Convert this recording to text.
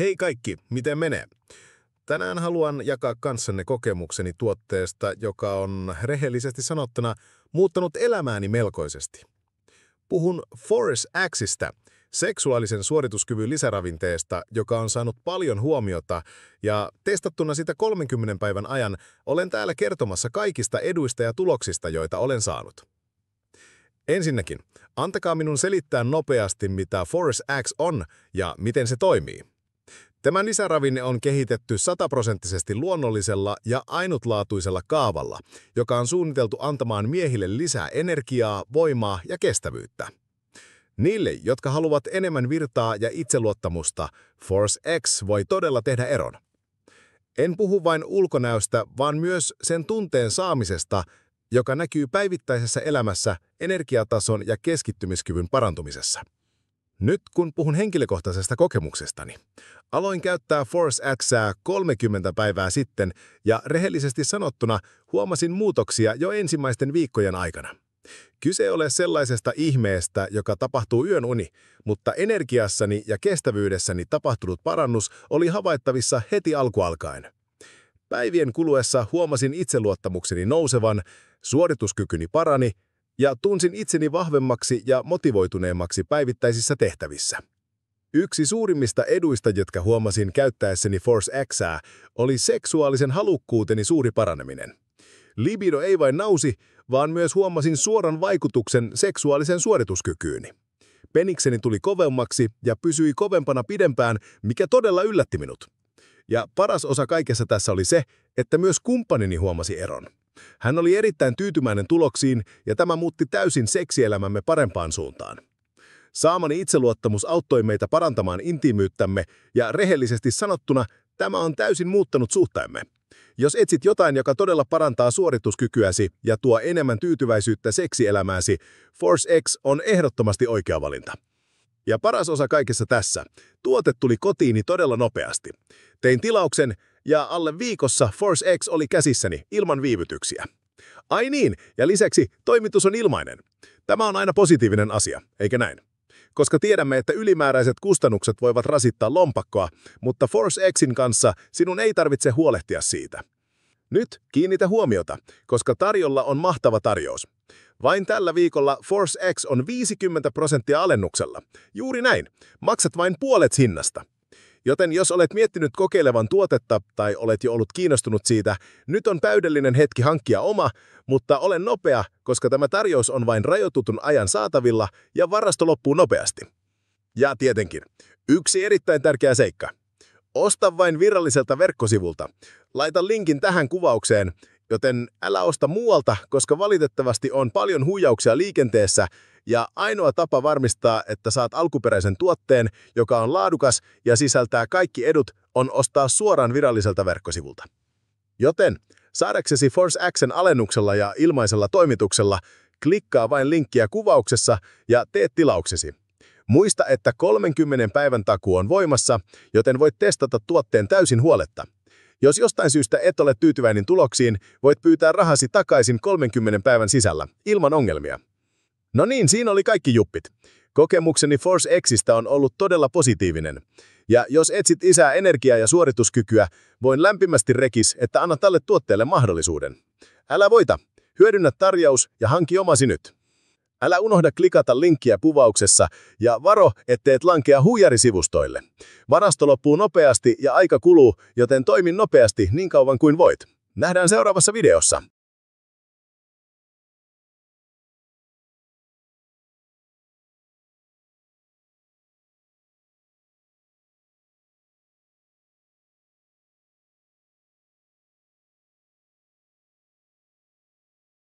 Hei kaikki, miten menee? Tänään haluan jakaa kanssanne kokemukseni tuotteesta, joka on rehellisesti sanottuna muuttanut elämääni melkoisesti. Puhun Force Xistä, seksuaalisen suorituskyvyn lisäravinteesta, joka on saanut paljon huomiota, ja testattuna sitä 30 päivän ajan olen täällä kertomassa kaikista eduista ja tuloksista, joita olen saanut. Ensinnäkin, antakaa minun selittää nopeasti, mitä Force X on ja miten se toimii. Tämä lisäravinne on kehitetty 100% luonnollisella ja ainutlaatuisella kaavalla, joka on suunniteltu antamaan miehille lisää energiaa, voimaa ja kestävyyttä. Niille, jotka haluavat enemmän virtaa ja itseluottamusta, Force X voi todella tehdä eron. En puhu vain ulkonäöstä, vaan myös sen tunteen saamisesta, joka näkyy päivittäisessä elämässä energiatason ja keskittymiskyvyn parantumisessa. Nyt kun puhun henkilökohtaisesta kokemuksestani, aloin käyttää Force Xää 30 päivää sitten ja rehellisesti sanottuna huomasin muutoksia jo ensimmäisten viikkojen aikana. Kyse ei ole sellaisesta ihmeestä, joka tapahtuu yön uni, mutta energiassani ja kestävyydessäni tapahtunut parannus oli havaittavissa heti alkualkaen. Päivien kuluessa huomasin itseluottamukseni nousevan, suorituskykyni parani, ja tunsin itseni vahvemmaksi ja motivoituneemmaksi päivittäisissä tehtävissä. Yksi suurimmista eduista, jotka huomasin käyttäessäni Force Xää, oli seksuaalisen halukkuuteni suuri paraneminen. Libido ei vain nousi, vaan myös huomasin suoran vaikutuksen seksuaalisen suorituskykyyni. Penikseni tuli kovemmaksi ja pysyi kovempana pidempään, mikä todella yllätti minut. Ja paras osa kaikessa tässä oli se, että myös kumppanini huomasi eron. Hän oli erittäin tyytyväinen tuloksiin ja tämä muutti täysin seksielämämme parempaan suuntaan. Saamani itseluottamus auttoi meitä parantamaan intiimyyttämme ja rehellisesti sanottuna tämä on täysin muuttanut suhteemme. Jos etsit jotain, joka todella parantaa suorituskykyäsi ja tuo enemmän tyytyväisyyttä seksielämääsi, Force X on ehdottomasti oikea valinta. Ja paras osa kaikessa tässä, tuote tuli kotiini todella nopeasti. Tein tilauksen ja alle viikossa Force X oli käsissäni ilman viivytyksiä. Ai niin, ja lisäksi toimitus on ilmainen. Tämä on aina positiivinen asia, eikä näin? Koska tiedämme, että ylimääräiset kustannukset voivat rasittaa lompakkoa, mutta Force Xin kanssa sinun ei tarvitse huolehtia siitä. Nyt kiinnitä huomiota, koska tarjolla on mahtava tarjous. Vain tällä viikolla Force X on 50% alennuksella. Juuri näin, maksat vain puolet hinnasta. Joten jos olet miettinyt kokeilevan tuotetta tai olet jo ollut kiinnostunut siitä, nyt on täydellinen hetki hankkia oma, mutta ole nopea, koska tämä tarjous on vain rajoitetun ajan saatavilla ja varasto loppuu nopeasti. Ja tietenkin, yksi erittäin tärkeä seikka. Osta vain viralliselta verkkosivulta. Laita linkin tähän kuvaukseen, joten älä osta muualta, koska valitettavasti on paljon huijauksia liikenteessä ja ainoa tapa varmistaa, että saat alkuperäisen tuotteen, joka on laadukas ja sisältää kaikki edut, on ostaa suoraan viralliselta verkkosivulta. Joten saadaksesi Force X:n alennuksella ja ilmaisella toimituksella, klikkaa vain linkkiä kuvauksessa ja tee tilauksesi. Muista, että 30 päivän takuu on voimassa, joten voit testata tuotteen täysin huoletta. Jos jostain syystä et ole tyytyväinen tuloksiin, voit pyytää rahasi takaisin 30 päivän sisällä, ilman ongelmia. No niin, siinä oli kaikki juppit. Kokemukseni Force Xistä on ollut todella positiivinen. Ja jos etsit lisää energiaa ja suorituskykyä, voin lämpimästi rekis, että anna tälle tuotteelle mahdollisuuden. Älä voita, hyödynnä tarjous ja hanki omasi nyt. Älä unohda klikata linkkiä kuvauksessa ja varo, etteet lankea huijarisivustoille. Varasto loppuu nopeasti ja aika kuluu, joten toimi nopeasti niin kauan kuin voit. Nähdään seuraavassa videossa.